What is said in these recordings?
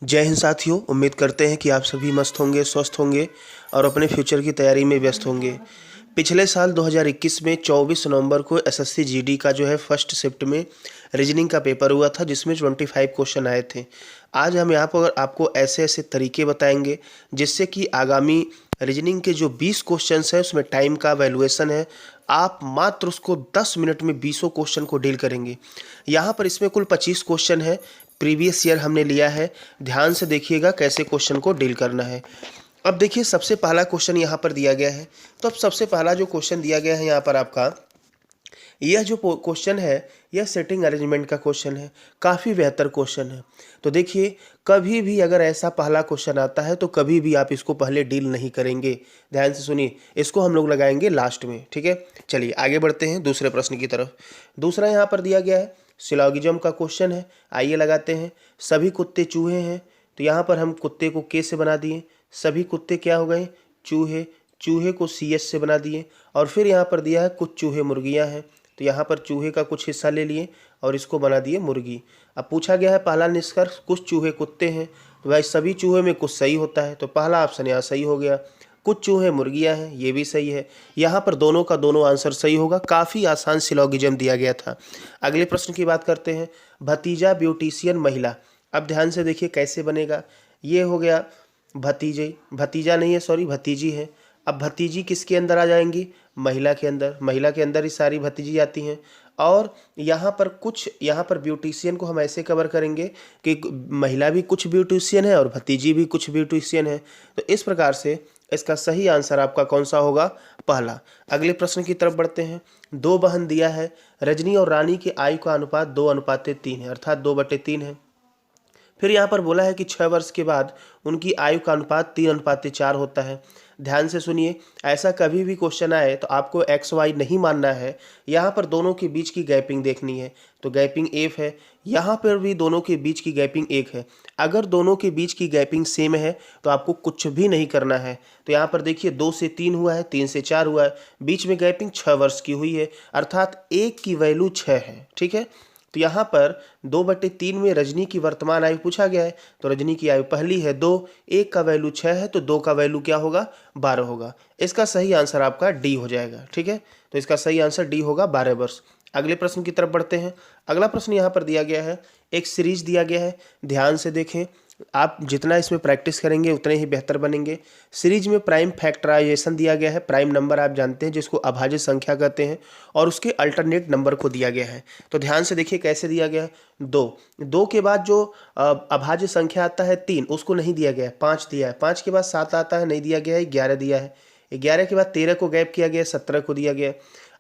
जय हिंद साथियों, उम्मीद करते हैं कि आप सभी मस्त होंगे, स्वस्थ होंगे और अपने फ्यूचर की तैयारी में व्यस्त होंगे। पिछले साल 2021 में 24 नवंबर को एसएससी जीडी का जो है फर्स्ट शिफ्ट में रीजनिंग का पेपर हुआ था, जिसमें 25 क्वेश्चन आए थे। आज हम यहाँ पर आपको ऐसे ऐसे तरीके बताएंगे जिससे कि आगामी रीजनिंग के जो 20 क्वेश्चंस हैं उसमें टाइम का वैल्यूएशन है। आप मात्र उसको 10 मिनट में 20 क्वेश्चन को डील करेंगे। यहाँ पर इसमें कुल 25 क्वेश्चन है, प्रीवियस ईयर हमने लिया है। ध्यान से देखिएगा कैसे क्वेश्चन को डील करना है। अब देखिए, सबसे पहला क्वेश्चन यहाँ पर दिया गया है। तो अब सबसे पहला जो क्वेश्चन दिया गया है यहाँ पर आपका, यह जो क्वेश्चन है यह सेटिंग अरेंजमेंट का क्वेश्चन है। काफ़ी बेहतर क्वेश्चन है। तो देखिए, कभी भी अगर ऐसा पहला क्वेश्चन आता है तो कभी भी आप इसको पहले डील नहीं करेंगे। ध्यान से सुनिए, इसको हम लोग लगाएंगे लास्ट में, ठीक है। चलिए आगे बढ़ते हैं दूसरे प्रश्न की तरफ। दूसरा यहाँ पर दिया गया है, सिलोगिज्म का क्वेश्चन है। आइए लगाते हैं। सभी कुत्ते चूहे हैं, तो यहाँ पर हम कुत्ते को के से बना दिए। सभी कुत्ते क्या हो गए? चूहे। चूहे को सी एस से बना दिए। और फिर यहाँ पर दिया है कुछ चूहे मुर्गियाँ हैं, तो यहाँ पर चूहे का कुछ हिस्सा ले लिए और इसको बना दिए मुर्गी। अब पूछा गया है पहला निष्कर्ष, कुछ चूहे कुत्ते हैं, तो भाई सभी चूहे में कुछ सही होता है, तो पहला ऑप्शन यहाँ सही हो गया। कुछ चूहे मुर्गियाँ हैं, ये भी सही है। यहाँ पर दोनों का दोनों आंसर सही होगा। काफ़ी आसान सिलोगिज्म दिया गया था। अगले प्रश्न की बात करते हैं। भतीजा ब्यूटिशियन महिला। अब ध्यान से देखिए कैसे बनेगा। ये हो गया भतीजे, भतीजा नहीं है, सॉरी भतीजी है। अब भतीजी किसके अंदर आ जाएंगी? महिला के अंदर। महिला के अंदर ही सारी भतीजी आती हैं। और यहाँ पर ब्यूटिशियन को हम ऐसे कवर करेंगे कि महिला भी कुछ ब्यूटिशियन है और भतीजी भी कुछ ब्यूटिशियन है। तो इस प्रकार से इसका सही आंसर आपका कौन सा होगा? पहला। अगले प्रश्न की तरफ बढ़ते हैं। दो बहन दिया है। रजनी और रानी की आयु का अनुपात 2:3 है, अर्थात 2/3 है। फिर यहाँ पर बोला है कि 6 वर्ष के बाद उनकी आयु का अनुपात 3:4 होता है। ध्यान से सुनिए, ऐसा कभी भी क्वेश्चन आए तो आपको एक्स वाई नहीं मानना है। यहाँ पर दोनों के बीच की गैपिंग देखनी है, तो गैपिंग एफ है। यहाँ पर भी दोनों के बीच की गैपिंग 1 है। अगर दोनों के बीच की गैपिंग सेम है तो आपको कुछ भी नहीं करना है। तो यहाँ पर देखिए 2 से 3 हुआ है, 3 से 4 हुआ है, बीच में गैपिंग 6 वर्ष की हुई है, अर्थात 1 की वैल्यू 6 है, ठीक है। तो यहाँ पर 2/3 में रजनी की वर्तमान आयु पूछा गया है, तो रजनी की आयु पहली है 2, 1 का वैल्यू 6 है, तो 2 का वैल्यू क्या होगा? 12 होगा। इसका सही आंसर आपका डी हो जाएगा, ठीक है। तो इसका सही आंसर डी होगा, 12 वर्ष। अगले प्रश्न की तरफ बढ़ते हैं। अगला प्रश्न यहाँ पर दिया गया है, एक सीरीज दिया गया है। ध्यान से देखें, आप जितना इसमें प्रैक्टिस करेंगे उतने ही बेहतर बनेंगे। सीरीज में प्राइम फैक्टराइजेशन दिया गया है। प्राइम नंबर आप जानते हैं जिसको अभाज्य संख्या कहते हैं, और उसके अल्टरनेट नंबर को दिया गया है। तो ध्यान से देखिए कैसे दिया गया है। 2 के बाद जो अभाज्य संख्या आता है 3, उसको नहीं दिया गया है, 5 दिया है। 5 के बाद 7 आता है, नहीं दिया गया है, 11 दिया है। 11 के बाद 13 को गैप किया गया, 17 को दिया गया।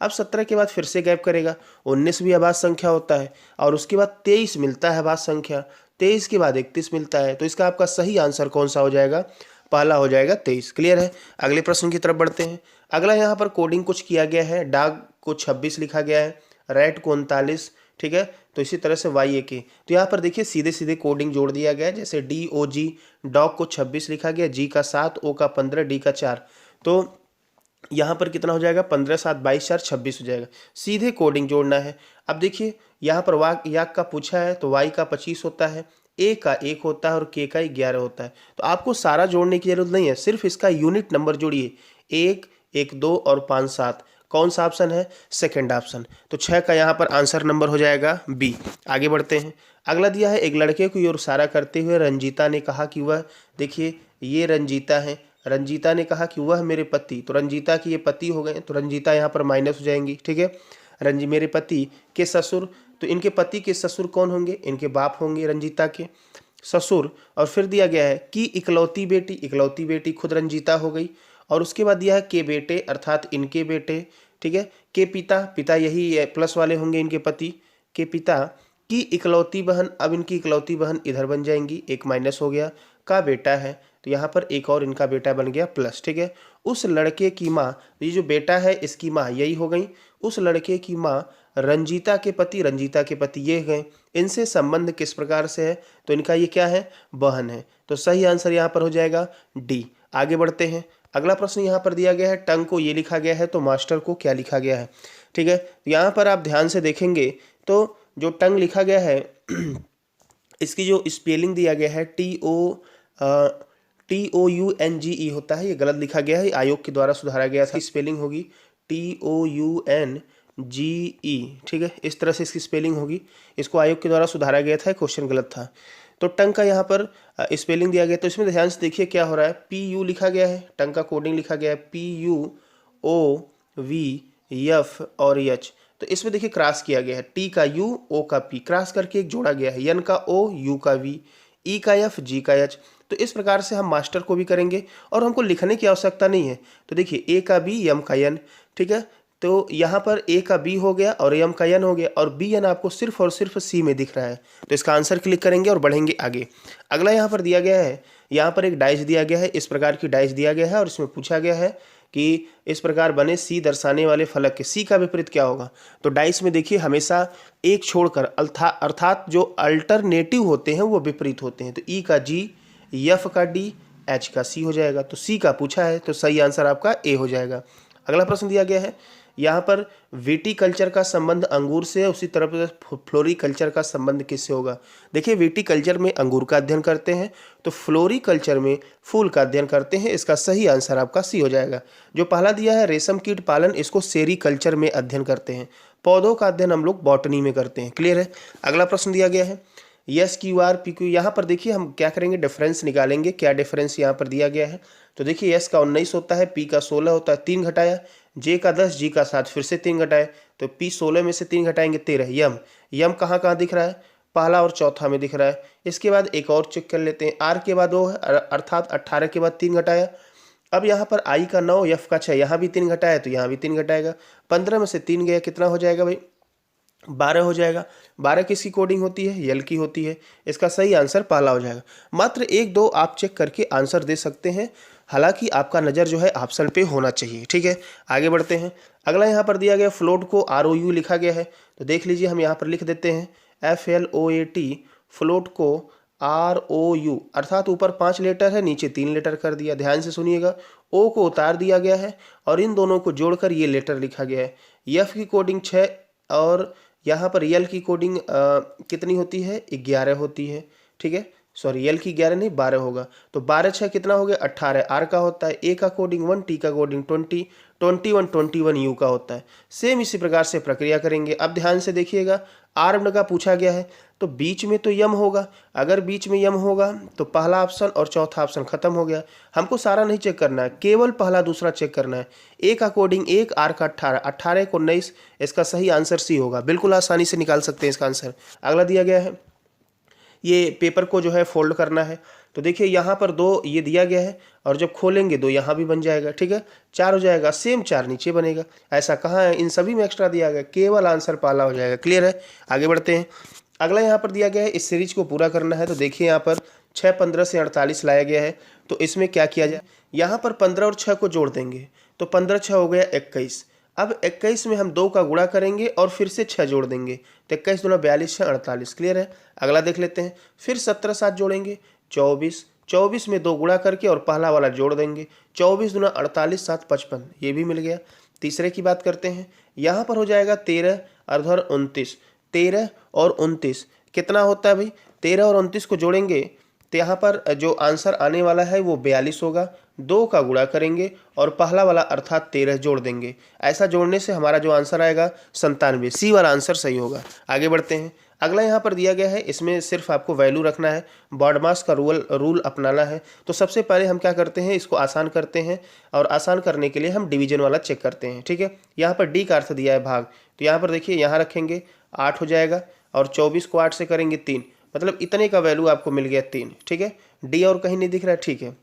अब 17 के बाद फिर से गैप करेगा, 19 भी अभाज्य संख्या होता है, और उसके बाद 23 मिलता है अभाज्य संख्या, 23 के बाद 31 मिलता है। तो इसका आपका सही आंसर कौन सा हो जाएगा? पहला हो जाएगा 23। क्लियर है। अगले प्रश्न की तरफ बढ़ते हैं। अगला यहाँ पर कोडिंग कुछ किया गया है। डॉग को 26 लिखा गया है, रैट को 39, ठीक है। तो इसी तरह से वाई ए के, तो यहाँ पर देखिए सीधे सीधे कोडिंग जोड़ दिया गया है। जैसे डी ओ जी, डॉग को 26 लिखा गया, जी का 7, ओ का 15, डी का 4। तो यहाँ पर कितना हो जाएगा? 15 7 22 4 26 हो जाएगा। सीधे कोडिंग जोड़ना है। अब देखिए यहाँ पर याक का पूछा है, तो वाई का 25 होता है, ए का 1 होता है और के का 11 होता है। तो आपको सारा जोड़ने की जरूरत नहीं है, सिर्फ इसका यूनिट नंबर जोड़िए। 1 1 2 और 5 7। कौन सा ऑप्शन है? Second option. तो 6 का यहाँ पर आंसर नंबर हो जाएगा बी। आगे बढ़ते हैं। अगला दिया है, एक लड़के को ओर इशारा करते हुए रंजीता ने कहा कि वह, देखिए ये रंजीता है, रंजीता ने कहा कि वह मेरे पति, तो रंजीता की ये पति हो गए, तो रंजीता यहाँ पर माइनस हो जाएंगी, ठीक है। मेरे पति के ससुर, तो इनके पति के ससुर कौन होंगे? इनके बाप होंगे, रंजीता के ससुर। और फिर दिया गया है कि इकलौती बेटी, इकलौती बेटी खुद रंजीता हो गई। और उसके बाद दिया है के बेटे, अर्थात इनके बेटे, ठीक है। के पिता, पिता यही प्लस वाले होंगे इनके पति के पिता की इकलौती बहन। अब इनकी इकलौती बहन इधर बन जाएंगी, एक माइनस हो गया। का बेटा है, तो यहाँ पर एक और इनका बेटा बन गया प्लस, ठीक है। उस लड़के की माँ, ये जो बेटा है इसकी माँ यही हो गई। उस लड़के की माँ रंजीता के पति, रंजीता के पति ये गए। इनसे संबंध किस प्रकार से है? तो इनका ये क्या है? बहन है। तो सही आंसर यहाँ पर हो जाएगा डी। आगे बढ़ते हैं। अगला प्रश्न यहाँ पर दिया गया है, टंग को ये लिखा गया है, तो मास्टर को क्या लिखा गया है? ठीक है, यहाँ पर आप ध्यान से देखेंगे तो जो टंग लिखा गया है इसकी जो स्पेलिंग दिया गया है TOUNGE होता है, ये गलत लिखा गया है, आयोग के द्वारा सुधारा गया था। स्पेलिंग होगी TOUNGE, ठीक है, इस तरह से इसकी स्पेलिंग होगी। इसको आयोग के द्वारा सुधारा गया था, क्वेश्चन गलत था। तो टंग का यहाँ पर स्पेलिंग दिया गया, तो इसमें ध्यान से देखिए क्या हो रहा है, PU लिखा गया है, टंग का कोडिंग लिखा गया है PUOVF और H। तो इसमें देखिए क्रॉस किया गया है, T का U, O का P, क्रॉस करके एक जोड़ा गया है, N का O, U का V, E का F, G का H। तो इस प्रकार से हम मास्टर को भी करेंगे और हमको लिखने की आवश्यकता नहीं है। तो देखिए A का B, M का N, ठीक है। तो यहाँ पर A का B हो गया और M का N हो गया, और BN आपको सिर्फ और सिर्फ C में दिख रहा है। तो इसका आंसर क्लिक करेंगे और बढ़ेंगे आगे। अगला यहाँ पर दिया गया है, यहाँ पर एक डाइस दिया गया है, इस प्रकार की डाइस दिया गया है और इसमें पूछा गया है कि इस प्रकार बने C दर्शाने वाले फलक के C का विपरीत क्या होगा। तो डाइस में देखिए हमेशा एक छोड़कर अर्थात जो अल्टरनेटिव होते हैं वो विपरीत होते हैं। तो E का G, F का D, H का C हो जाएगा। तो C का पूछा है, तो सही आंसर आपका A हो जाएगा। अगला प्रश्न दिया गया है, यहाँ पर विटीकल्चर का संबंध अंगूर से है, उसी तरह फ्लोरीकल्चर का संबंध किससे होगा। देखिए विटीकल्चर में अंगूर का अध्ययन करते हैं, तो फ्लोरीकल्चर में फूल का अध्ययन करते हैं। इसका सही आंसर आपका सी हो जाएगा। जो पहला दिया है रेशम कीट पालन, इसको सेरीकल्चर में अध्ययन करते हैं। पौधों का अध्ययन हम लोग बॉटनी में करते हैं। क्लियर है। अगला प्रश्न दिया गया है SQR PQ, यहाँ पर देखिए हम क्या करेंगे, डिफरेंस निकालेंगे। क्या डिफरेंस यहाँ पर दिया गया है, तो देखिए S का 19 होता है, P का 16 होता है, 3 घटाया, J का 10, G का 7, फिर से 3 घटाए, तो P 16 में से 3 घटाएंगे 13। यम कहाँ कहाँ दिख रहा है, पहला और चौथा में दिख रहा है। इसके बाद एक और चेक कर लेते हैं, R के बाद 2 है, अर्थात 18 के बाद 3 घटाया। अब यहाँ पर I का 9, F का 6, यहाँ भी 3 घटाया तो यहाँ भी 3 घटाएगा। 15 में से 3 गया, कितना हो जाएगा भाई, 12 हो जाएगा। 12 किसकी कोडिंग होती है, यल की होती है। इसका सही आंसर पहला हो जाएगा। मात्र 1-2 आप चेक करके आंसर दे सकते हैं, हालांकि आपका नज़र जो है ऑप्शन पे होना चाहिए। ठीक है, आगे बढ़ते हैं। अगला यहाँ पर दिया गया फ्लोट को ROU लिखा गया है, तो देख लीजिए हम यहाँ पर लिख देते हैं FLOAT, फ्लोट को ROU, अर्थात ऊपर 5 लेटर है, नीचे 3 लेटर कर दिया। ध्यान से सुनिएगा, O को उतार दिया गया है और इन दोनों को जोड़कर ये लेटर लिखा गया है। F की कोडिंग 6 और यहाँ पर यल की कोडिंग कितनी होती है, 11 होती है। ठीक है, सॉरी यल की 11 नहीं 12 होगा। तो 12 6 कितना हो गया, 18। आर का होता है, ए का कोडिंग 1, टी का कोडिंग 20, 21 यू का होता है। सेम इसी प्रकार से प्रक्रिया करेंगे। अब ध्यान से देखिएगा, आर्म्ड का पूछा गया है, तो बीच में तो यम होगा। अगर बीच में यम होगा तो पहला ऑप्शन और चौथा ऑप्शन खत्म हो गया। हमको सारा नहीं चेक करना है, केवल पहला दूसरा चेक करना है। ए का कोडिंग 1, आर का 18, 18 को 19, इसका सही आंसर सी होगा। बिल्कुल आसानी से निकाल सकते हैं इसका आंसर। अगला दिया गया है, ये पेपर को जो है फोल्ड करना है, तो देखिए यहाँ पर 2 ये दिया गया है और जब खोलेंगे 2 यहाँ भी बन जाएगा। ठीक है, 4 हो जाएगा, सेम 4 नीचे बनेगा। ऐसा कहाँ है, इन सभी में एक्स्ट्रा दिया गया, केवल आंसर पहला हो जाएगा। क्लियर है, आगे बढ़ते हैं। अगला यहाँ पर दिया गया है, इस सीरीज को पूरा करना है, तो देखिए यहाँ पर 6, 15 से 48 लाया गया है। तो इसमें क्या किया जाए, यहाँ पर 15 और 6 को जोड़ देंगे, तो 15 6 हो गया 21। अब 21 में हम 2 का गुणा करेंगे और फिर से 6 जोड़ देंगे, तो 21 दूना 42, 6 48। क्लियर है, अगला देख लेते हैं। फिर 17 7 जोड़ेंगे, 24, 24 में 2 गुणा करके और पहला वाला जोड़ देंगे, 24 दूना 48, 7 55, ये भी मिल गया। तीसरे की बात करते हैं, यहाँ पर हो जाएगा 13 और 29, 13 और 29 कितना होता है भाई, 13 और 29 को जोड़ेंगे तो यहाँ पर जो आंसर आने वाला है वो 42 होगा। 2 का गुणा करेंगे और पहला वाला अर्थात 13 जोड़ देंगे। ऐसा जोड़ने से हमारा जो आंसर आएगा 97, सी वाला आंसर सही होगा। आगे बढ़ते हैं। अगला यहाँ पर दिया गया है, इसमें सिर्फ आपको वैल्यू रखना है, बॉडमास का रूल अपनाना है। तो सबसे पहले हम क्या करते हैं, इसको आसान करते हैं और आसान करने के लिए हम डिवीजन वाला चेक करते हैं। ठीक है, यहाँ पर डी का अर्थ दिया है भाग, तो यहाँ पर देखिए यहाँ रखेंगे 8 हो जाएगा और 24 को 8 से करेंगे 3, मतलब इतने का वैल्यू आपको मिल गया 3। ठीक है, डी और कहीं नहीं दिख रहा है। ठीक है,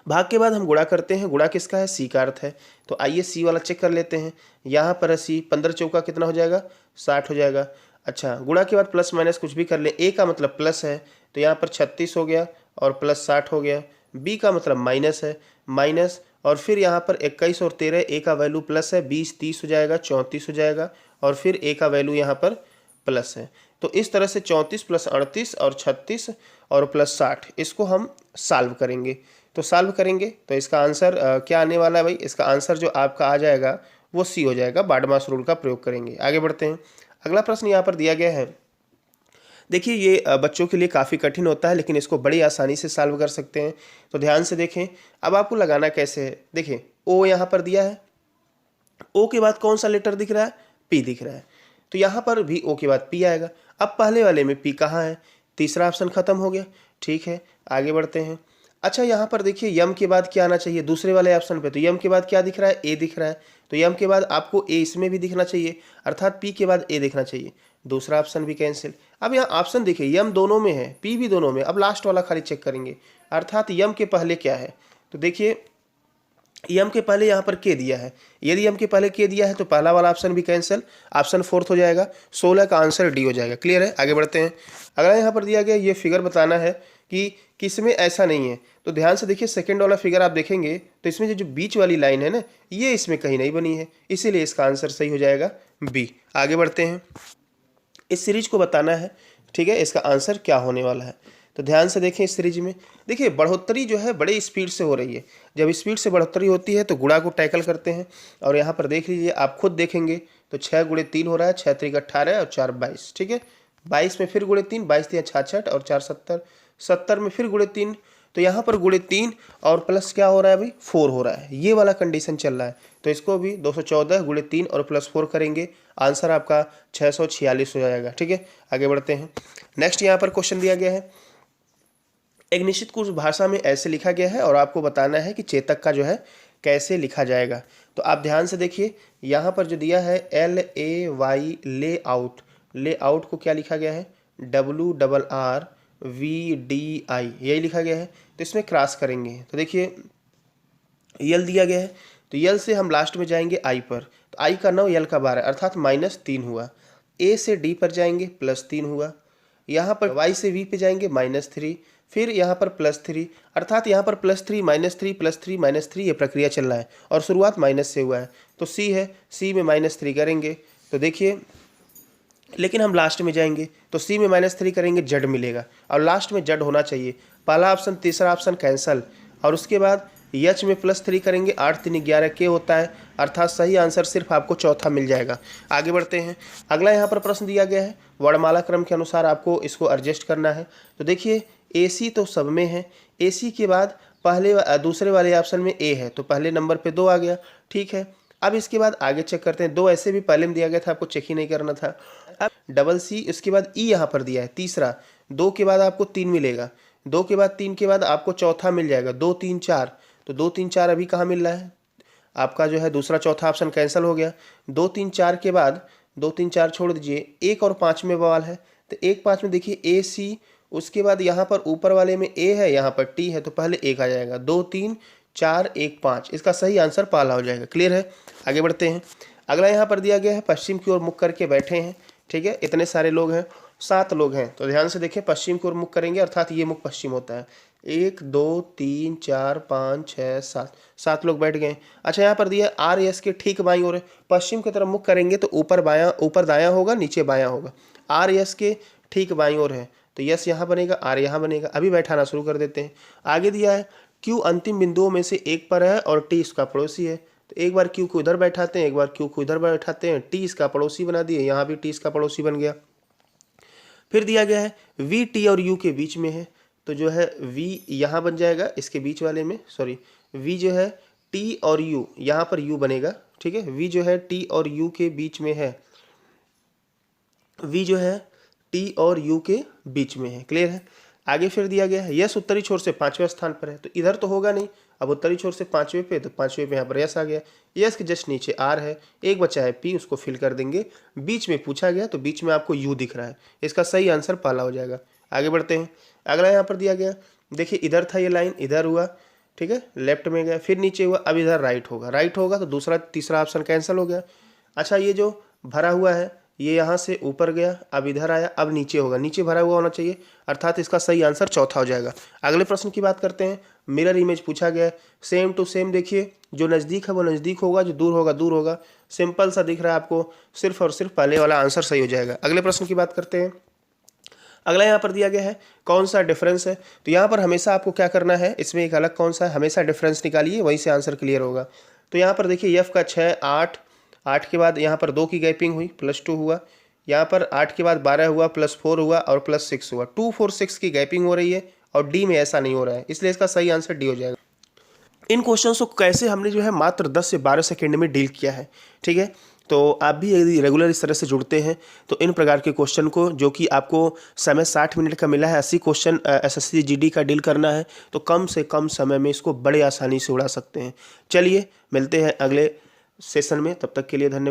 भाग के बाद हम गुणा करते हैं, गुणा किसका है, सी का अर्थ है। तो आइए सी वाला चेक कर लेते हैं। यहाँ पर है सी, 15 चौका कितना हो जाएगा, 60 हो जाएगा। अच्छा, गुणा के बाद प्लस माइनस कुछ भी कर ले, ए का मतलब प्लस है तो यहाँ पर 36 हो गया और प्लस 60 हो गया। बी का मतलब माइनस है, माइनस और फिर यहाँ पर 21 और 13, ए का वैल्यू प्लस है, 20 30 हो जाएगा, 34 हो जाएगा और फिर ए का वैल्यू यहाँ पर प्लस है। तो इस तरह से 34 प्लस 38 और 36 और प्लस 60, इसको हम सॉल्व करेंगे। तो सॉल्व करेंगे तो इसका आंसर क्या आने वाला है भाई, इसका आंसर जो आपका आ जाएगा वो सी हो जाएगा। बॉडमास रूल का प्रयोग करेंगे। आगे बढ़ते हैं। अगला प्रश्न यहाँ पर दिया गया है, देखिए ये बच्चों के लिए काफ़ी कठिन होता है, लेकिन इसको बड़ी आसानी से सॉल्व कर सकते हैं। तो ध्यान से देखें, अब आपको लगाना कैसे है। देखिए ओ यहाँ पर दिया है, ओ के बाद कौन सा लेटर दिख रहा है, पी दिख रहा है, तो यहाँ पर भी ओ के बाद पी आएगा। अब पहले वाले में पी कहाँ है, तीसरा ऑप्शन खत्म हो गया। ठीक है, आगे बढ़ते हैं। अच्छा यहाँ पर देखिए यम के बाद क्या आना चाहिए दूसरे वाले ऑप्शन पे, तो यम के बाद क्या दिख रहा है, ए दिख रहा है, तो यम के बाद आपको ए इसमें भी दिखना चाहिए, अर्थात पी के बाद ए दिखना चाहिए। दूसरा ऑप्शन भी कैंसिल। अब यहाँ ऑप्शन देखिए यम दोनों में है, पी भी दोनों में, अब लास्ट वाला खाली चेक करेंगे, अर्थात यम के पहले क्या है। तो देखिए यम के पहले यहाँ पर के दिया है, यदि यम के पहले के दिया है तो पहला वाला ऑप्शन भी कैंसिल, ऑप्शन फोर्थ हो जाएगा, 16 का आंसर डी हो जाएगा। क्लियर है, आगे बढ़ते हैं। अगला यहाँ पर दिया गया ये फिगर बताना है कि किसमें ऐसा नहीं है, तो ध्यान से देखिए सेकंड वाला फिगर आप देखेंगे तो इसमें जो बीच वाली लाइन है ना, ये इसमें कहीं नहीं बनी है, इसीलिए इसका आंसर सही हो जाएगा बी। आगे बढ़ते हैं, इस सीरीज को बताना है, ठीक है, इसका आंसर क्या होने वाला है। तो ध्यान से देखें, इस सीरीज में देखिए बढ़ोतरी जो है बड़े स्पीड से हो रही है। जब स्पीड से बढ़ोतरी होती है तो गुणा को टैकल करते हैं, और यहाँ पर देख लीजिए, आप खुद देखेंगे तो 6 गुणे 3 हो रहा है, 6 3 18 और 4 22। ठीक है, 22 में फिर गुणे 3, 22 3 66 और 4 70, 70 में फिर गुणे 3, तो यहाँ पर गुणे 3 और प्लस क्या हो रहा है अभी 4 हो रहा है, ये वाला कंडीशन चल रहा है। तो इसको भी 214 गुणे 3 और प्लस 4 करेंगे, आंसर आपका 646 हो जाएगा। ठीक है, आगे बढ़ते हैं। नेक्स्ट यहाँ पर क्वेश्चन दिया गया है, एक निश्चित कुछ भाषा में ऐसे लिखा गया है और आपको बताना है कि चेतक का जो है कैसे लिखा जाएगा। तो आप ध्यान से देखिए, यहाँ पर जो दिया है LAY ले आउट, ले आउट को क्या लिखा गया है, WRRVDI, यही लिखा गया है। तो इसमें क्रॉस करेंगे तो देखिए यल दिया गया है, तो यल से हम लास्ट में जाएंगे आई पर, तो आई का 9 यल का 12 अर्थात -3 हुआ। ए से डी पर जाएंगे +3 हुआ, यहाँ पर वाई से वी पे जाएंगे -3, फिर यहाँ पर +3, अर्थात यहाँ पर +3 -3 +3 -3 ये प्रक्रिया चल रहा है और शुरुआत माइनस से हुआ है। तो सी है, सी में -3 करेंगे तो देखिए, लेकिन हम लास्ट में जाएंगे तो सी में -3 करेंगे, जड मिलेगा और लास्ट में जड होना चाहिए। पहला ऑप्शन तीसरा ऑप्शन कैंसल, और उसके बाद एच में +3 करेंगे, 8 3 11 के होता है, अर्थात सही आंसर सिर्फ आपको चौथा मिल जाएगा। आगे बढ़ते हैं, अगला यहाँ पर प्रश्न दिया गया है, वर्णमाला क्रम के अनुसार आपको इसको एडजस्ट करना है। तो देखिए AC तो सब में है, AC के बाद दूसरे वाले ऑप्शन में A है, तो पहले नंबर पे 2 आ गया। ठीक है, अब इसके बाद आगे चेक करते हैं, 2 ऐसे भी पहले में दिया गया था, आपको चेक ही नहीं करना था। अब CC, उसके बाद E यहाँ पर दिया है तीसरा, 2 के बाद आपको 3 मिलेगा, 2 के बाद 3 के बाद आपको चौथा मिल जाएगा, 2 3 4, तो 2 3 4 अभी कहाँ मिल रहा है आपका, जो है दूसरा चौथा ऑप्शन कैंसिल हो गया। 2 3 4 के बाद 2 3 4 छोड़ दीजिए, 1 और 5 में बवाल है, तो 1 5 में देखिए AC, उसके बाद यहाँ पर ऊपर वाले में A है, यहाँ पर T है, तो पहले 1 आ जाएगा, 2 3 4 1 5, इसका सही आंसर पाला हो जाएगा। क्लियर है, आगे बढ़ते हैं। अगला यहाँ पर दिया गया है, पश्चिम की ओर मुख करके बैठे हैं। ठीक है, इतने सारे लोग हैं, 7 लोग हैं, तो ध्यान से देखिए पश्चिम की ओर मुख करेंगे, अर्थात ये मुख पश्चिम होता है। 1 2 3 4 5 6 7, 7 लोग बैठ गए। अच्छा यहाँ पर दिया RS के ठीक बाईं ओर है, पश्चिम की तरफ मुख करेंगे तो ऊपर दायां होगा, नीचे बायां होगा। RS के ठीक बाईं ओर है, तो यस यहाँ बनेगा, आर यहाँ बनेगा। अभी बैठाना शुरू कर देते हैं। आगे दिया है क्यू अंतिम बिंदुओं में से एक पर है और टी इसका पड़ोसी है, तो एक बार क्यू को इधर बैठाते हैं, एक बार क्यू को इधर बैठाते हैं, टी इसका पड़ोसी बना दिए, यहाँ भी टी इसका पड़ोसी बन गया। फिर दिया गया है वी टी और यू के बीच में है, तो जो है वी यहाँ बन जाएगा इसके बीच वाले में, सॉरी वी जो है टी और यू, यहाँ पर यू बनेगा। ठीक है, वी जो है टी और यू के बीच में है, वी जो है टी और यू के बीच में है। क्लियर है, आगे फिर दिया गया है यस उत्तरी छोर से 5वें स्थान पर है, तो इधर तो होगा नहीं, अब उत्तरी छोर से 5वें पे, तो 5वें पे यहाँ पर यस आ गया, यस के जस्ट नीचे आर है, एक बचा है पी, उसको फिल कर देंगे। बीच में पूछा गया तो बीच में आपको यू दिख रहा है, इसका सही आंसर पाला हो जाएगा। आगे बढ़ते हैं, अगला यहाँ पर दिया गया, देखिए इधर था ये लाइन, इधर हुआ, ठीक है, लेफ्ट में गया, फिर नीचे हुआ, अब इधर राइट होगा, राइट होगा तो दूसरा तीसरा ऑप्शन कैंसिल हो गया। अच्छा ये जो भरा हुआ है ये यहाँ से ऊपर गया, अब इधर आया, अब नीचे होगा, नीचे भरा हुआ होना चाहिए, अर्थात इसका सही आंसर चौथा हो जाएगा। अगले प्रश्न की बात करते हैं, मिरर इमेज पूछा गया है, सेम टू सेम देखिए, जो नज़दीक है वो नज़दीक होगा, जो दूर होगा दूर होगा, सिंपल सा दिख रहा है आपको, सिर्फ और सिर्फ पहले वाला आंसर सही हो जाएगा। अगले प्रश्न की बात करते हैं, अगला यहाँ पर दिया गया है कौन सा डिफरेंस है, तो यहाँ पर हमेशा आपको क्या करना है, इसमें एक अलग कौन सा है, हमेशा डिफरेंस निकालिए, वहीं से आंसर क्लियर होगा। तो यहाँ पर देखिए एफ का 6 8, 8 के बाद यहाँ पर 2 की गैपिंग हुई, +2 हुआ, यहाँ पर 8 के बाद 12 हुआ, +4 हुआ और +6 हुआ। 2 4 6 की गैपिंग हो रही है और डी में ऐसा नहीं हो रहा है, इसलिए इसका सही आंसर डी हो जाएगा। इन क्वेश्चंस को कैसे हमने जो है मात्र 10 से 12 सेकंड में डील किया है, ठीक है। तो आप भी यदि रेगुलर इस तरह से जुड़ते हैं तो इन प्रकार के क्वेश्चन को, जो कि आपको समय 60 मिनट का मिला है, 80 क्वेश्चन एसएससी जीडी का डील करना है, तो कम से कम समय में इसको बड़े आसानी से उड़ा सकते हैं। चलिए मिलते हैं अगले सेशन में, तब तक के लिए धन्यवाद।